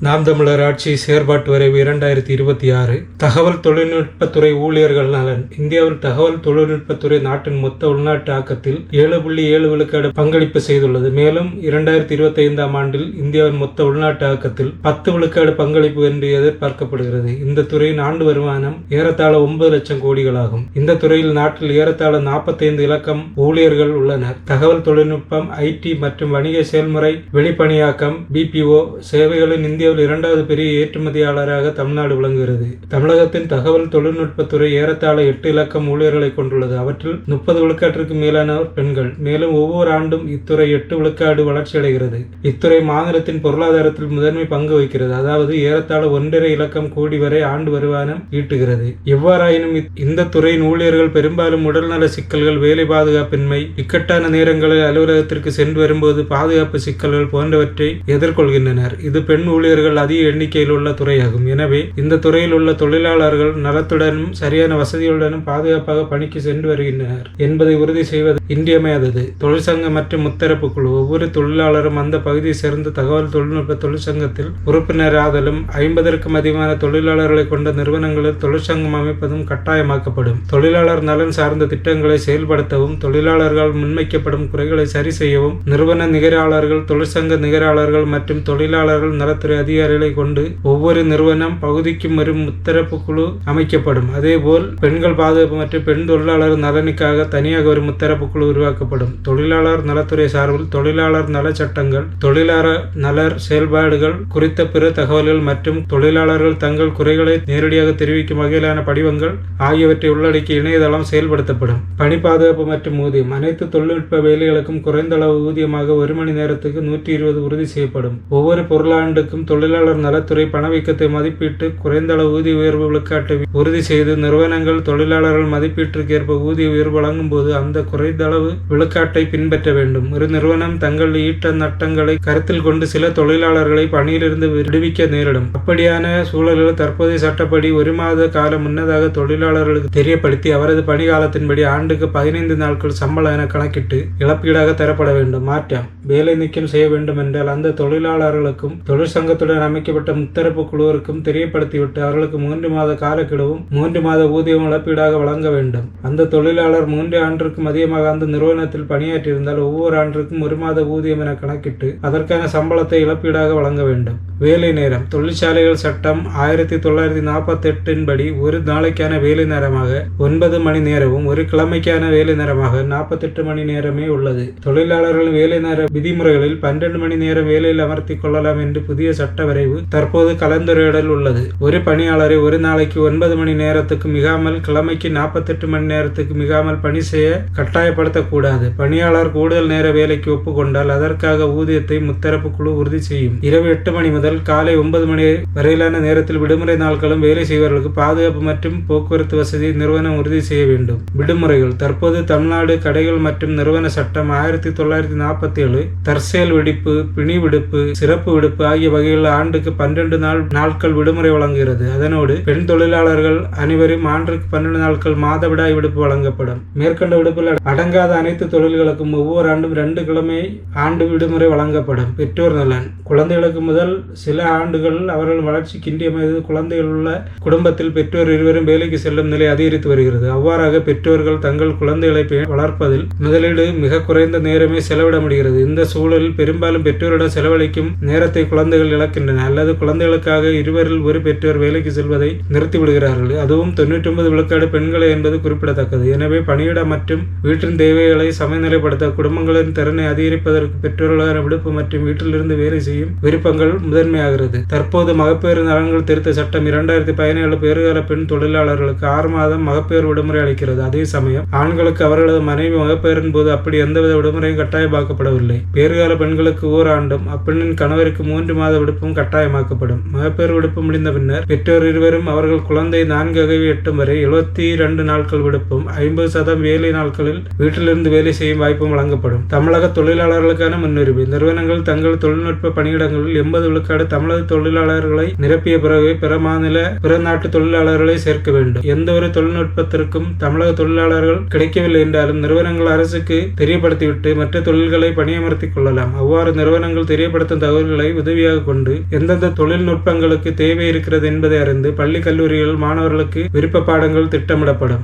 நாம் தமிழர் ஆட்சி செயற்பாட்டு வரைவு 2026. தகவல் தொழில்நுட்பத்துறை ஊழியர்கள் நலன். இந்தியாவில் தகவல் தொழில்நுட்பத்துறை நாட்டின் மொத்த உள்நாட்டு ஆக்கத்தில் 7.7% பங்களிப்பு செய்துள்ளது. மேலும் 2025ஆம் ஆண்டில் இந்தியாவின் மொத்த உள்நாட்டு ஆக்கத்தில் 10% பங்களிப்பு என்று எதிர்பார்க்கப்படுகிறது. இந்த துறையின் ஆண்டு வருமானம் ஏறத்தாழ 9 லட்சம் கோடிகளாகும். இந்த துறையில் நாட்டில் ஏறத்தாழ 45 இலக்கம் ஊழியர்கள் உள்ளனர். தகவல் தொழில்நுட்பம், ஐடி மற்றும் வணிக செயல்முறை வெளிப்பணியாக்கம் BPO சேவைகளின் இந்தியாவில் 2வது பெரிய ஏற்றுமதியாளராக தமிழ்நாடு விளங்குகிறது. தமிழகத்தின் தகவல் தொழில்நுட்பத்துறை ஏறத்தாழ 8 இலக்கம் ஊழியர்களை கொண்டுள்ளது. அவற்றில் 30% மேலானோர் பெண்கள். மேலும் ஒவ்வொரு ஆண்டும் இத்துறை 8% வளர்ச்சியடைகிறது. இத்துறை மாநிலத்தின் பொருளாதாரத்தில் முதன்மை பங்கு வகிக்கிறது. அதாவது ஏறத்தாழ 1.5 இலக்கம் கோடி வரை ஆண்டு வருமானம் ஈட்டுகிறது. எவ்வாறாயினும் இந்த துறையின் ஊழியர்கள் பெரும்பாலும் உடல்நல சிக்கல்கள், வேலை பாதுகாப்பின்மை, இக்கட்டான நேரங்களில் அலுவலகத்திற்கு சென்று வரும்போது பாதுகாப்பு சிக்கல்கள் போன்றவற்றை எதிர்கொள்கின்றனர். இது பெண் ஊழியர்கள் அதிக எண்ணிக்கையில் உள்ள துறையாகும். எனவே இந்த துறையில் உள்ள தொழிலாளர்கள் நலத்துடனும் சரியான வசதிகளுடனும் பாதுகாப்பாக பணிக்கு சென்று வருகின்றனர் என்பதை உறுதி செய்வது இன்றியமையாதது. தொழிற்சங்கம் மற்றும் முத்தரப்பு குழு. ஒவ்வொரு தொழிலாளரும் அந்த பகுதியை சேர்ந்த தகவல் தொழில்நுட்ப தொழிற்சங்கத்தில் உறுப்பினராதலும் 50க்கும் அதிகமான தொழிலாளர்களை கொண்ட நிறுவனங்களில் தொழிற்சங்கம் அமைப்பதும் கட்டாயமாக்கப்படும். தொழிலாளர் நலன் சார்ந்த திட்டங்களை செயல்படுத்தவும், தொழிலாளர்கள் முன்வைக்கப்படும் குறைகளை சரி செய்யவும் நிறுவன நிகராளர்கள், தொழிற்சங்க நிகராளர்கள் மற்றும் தொழிலாளர்கள் நலத்துறை அதிகாரிகளை கொண்டு ஒவ்வொரு நிறுவனம் பகுதிக்கும் ஒரு முத்தரப்பு குழு அமைக்கப்படும். அதேபோல் பெண்கள் பாதுகாப்பு மற்றும் பெண் தொழிலாளர் நலனுக்காக தனியாக ஒரு முத்தரப்பு குழு உருவாக்கப்படும். தொழிலாளர் நலத்துறை சார்பில் தொழிலாளர் நல சட்டங்கள், தொழிலாளர் நலர் செயல்பாடுகள் குறித்த பிற தகவல்கள் மற்றும் தொழிலாளர்கள் தங்கள் குறைகளை நேரடியாக தெரிவிக்கும் வகையிலான படிவங்கள் ஆகியவற்றை உள்ளடக்கிய இணையதளம் செயல்படுத்தப்படும். பணி பாதுகாப்பு மற்றும் ஊதியம். அனைத்து தொழில்நுட்ப வேலைகளுக்கும் குறைந்த அளவு ஊதியமாக 1 மணி நேரத்துக்கு 120 உறுதி செய்யப்படும். ஒவ்வொரு பொருளாண்டுக்கும் தொழிலாளர் நலத்துறை பணவீக்கத்தை மதிப்பீட்டு குறைந்த அளவு ஊதிய உயர்வு விழுக்காட்டை உறுதி செய்து நிறுவனங்கள் தொழிலாளர்கள் மதிப்பீட்டிற்கு ஏற்ப ஊதிய உயர்வு வழங்கும் போது அந்த குறைந்த அளவு விழுக்காட்டை பின்பற்ற வேண்டும். ஒரு நிறுவனம் தங்கள் ஈட்ட நட்டங்களை கருத்தில் கொண்டு சில தொழிலாளர்களை பணியிலிருந்து விடுவிக்க நேரிடும். அப்படியான சூழல்கள் தற்போதைய சட்டப்படி 1 மாத காலம் முன்னதாக தொழிலாளர்களுக்கு தெரியப்படுத்தி அவரது பணி காலத்தின்படி ஆண்டுக்கு 15 நாட்கள் சம்பளம் என கணக்கிட்டு இழப்பீடாக தரப்பட வேண்டும். மாற்றம். வேலை நீக்கம் செய்ய வேண்டும் என்றால் அந்த தொழிலாளர்களுக்கும் தொழிற்சங்கத்துடன் அமைக்கப்பட்ட முத்தரப்பு குழுவிற்கும் தெரியப்படுத்திவிட்டு அவர்களுக்கு 3 மாத காலக்கெடுவும் 3 மாத ஊதியம் இழப்பீடாக வழங்க வேண்டும். அந்த தொழிலாளர் 3 ஆண்டிற்கும் அதிகமாக அந்த நிறுவனத்தில் பணியாற்றியிருந்தால் ஒவ்வொரு ஆண்டிற்கும் 1 மாத ஊதியம் என கணக்கிட்டு அதற்கான சம்பளத்தை இழப்பீடாக வழங்க வேண்டும். வேலை நேரம். தொழிற்சாலைகள் சட்டம் 1948 படி ஒரு நாளைக்கான வேலை நேரமாக 9 மணி நேரமும் ஒரு கிழமைக்கான வேலை நேரமாக 48 மணி நேரமே உள்ளது. தொழிலாளர்கள் வேலை நேர விதிமுறைகளில் 12 மணி நேரம் வேலையில் அமர்த்திக் கொள்ளலாம் என்று புதிய சட்ட வரைவு தற்போது கலந்துரையாடல் உள்ளது. ஒரு பணியாளரை ஒரு நாளைக்கு 9 மணி நேரத்துக்கு மிகாமல், கிழமைக்கு 48 மணி நேரத்துக்கு மிகாமல் பணி செய்ய கட்டாயப்படுத்தக்கூடாது. பணியாளர் கூடுதல் நேர வேலைக்கு ஒப்புக்கொண்டால் அதற்காக ஊதியத்தை முத்தரப்பு குழு உறுதி செய்யும். இரவு 8 மணி முதல் காலை 9 மணி வரையிலான நேரத்தில் விடுமுறை நாட்களும் வேலை செய்வர்களுக்கு பாதுகாப்பு மற்றும் போக்குவரத்து வசதியை நிறுவனம் உறுதி செய்ய வேண்டும். விடுமுறைகள். தற்போது தமிழ்நாடு கடைகள் மற்றும் நிறுவன சட்டம் 1947 தற்செயல் விடுப்பு, பிணி விடுப்பு, சிறப்பு விடுப்பு ஆகிய வகையில் ஆண்டுக்கு 12 நாட்கள் விடுமுறை வழங்குகிறது. அதனோடு பெண் தொழிலாளர்கள் அனைவரும் ஆண்டுக்கு 12 நாட்கள் மாதவிடாய் விடுப்பு வழங்கப்படும். மேற்கண்ட விடுப்பில் அடங்காத அனைத்து தொழில்களுக்கும் ஒவ்வொரு ஆண்டும் 2 கிழமை ஆண்டு விடுமுறை வழங்கப்படும். பெற்றோர் நலன். குழந்தைகளுக்கு முதல் சில ஆண்டுகள் அவர்கள் வளர்ச்சிக்கு இன்றியமையாதது. குழந்தைகள் உள்ள குடும்பத்தில் பெற்றோர் இருவரும் வேலைக்கு செல்லும் நிலை அதிகரித்து வருகிறது. அவ்வாறாக பெற்றோர்கள் தங்கள் குழந்தைகளை வளர்ப்பதில் முதலீடு மிக குறைந்த நேரமே செலவிட முடிகிறது. இந்த சூழலில் பெரும்பாலும் பெற்றோரிடம் செலவழிக்கும் நேரத்தை குழந்தைகள் இழக்கின்றன அல்லது குழந்தைகளுக்காக இருவரில் ஒரு பெற்றோர் வேலைக்கு செல்வதை நிறுத்திவிடுகிறார்கள். அதுவும் 99% பெண்களை என்பது குறிப்பிடத்தக்கது. எனவே பணியிட மற்றும் வீட்டின் தேவைகளை சமநிலைப்படுத்த குடும்பங்களின் திறனை அதிகரிப்பதற்கு பெற்றோர்களான விடுப்பு மற்றும் வீட்டிலிருந்து வேலை செய்யும் விருப்பங்கள் முதன்மையாகிறது. தற்போது மகப்பேறு நலன்கள் திருத்த சட்டம் 2017 பேறுகால பெண் தொழிலாளர்களுக்கு 6 மாதம் மகப்பேறு விடுமுறை அளிக்கிறது. அதே சமயம் ஆண்களுக்கு அவர்களது மனைவி மகப்பேறின் போது அப்படி எந்தவித விடுமுறையும் கட்டாயமாக்கப்படவில்லை. பேறுகால பெண்களுக்கு 1 ஆண்டும் அப்பெண்ணின் கணவருக்கு 3 மாத விடுப்பும் கட்டாயமாக்கப்படும். மகப்பேறு விடுப்பு முடிந்த பின்னர் பெற்றோர் இருவரும் அவர்கள் குழந்தை 4 அகவை எட்டும் வரை 72 நாட்கள் விடுப்பும் 50% வேலை நாட்களில் வீட்டிலிருந்து வேலை செய்யும் வாய்ப்பும் வழங்கப்படும். தமிழக தொழிலாளர்களுக்கான முன்னுரிமை. நிறுவனங்கள் தங்கள் தொழில்நுட்ப பணியிடங்களில் 80% தமிழக தொழிலாளர்களை நிரப்பிய பிறகு பிற மாநில, பிற நாட்டு தொழிலாளர்களை சேர்க்க வேண்டும். எந்த ஒரு தொழில்நுட்பத்திற்கும் தமிழக தொழிலாளர்கள் கிடைக்கவில்லை என்றாலும் நிறுவனங்கள் அரசுக்கு தெரியப்படுத்திவிட்டு மற்ற தொழில்களை பணியமர்த்திக் கொள்ளலாம். அவ்வாறு நிறுவனங்கள் தெரியப்படுத்தும் தகவல்களை உதவியாக கொண்டு கொண்டு எந்தெந்த தொழில்நுட்பங்களுக்கு தேவை இருக்கிறது என்பதை அறிந்து பள்ளி கல்லூரிகள் மாணவர்களுக்கு விருப்ப பாடங்கள் திட்டமிடப்படும்.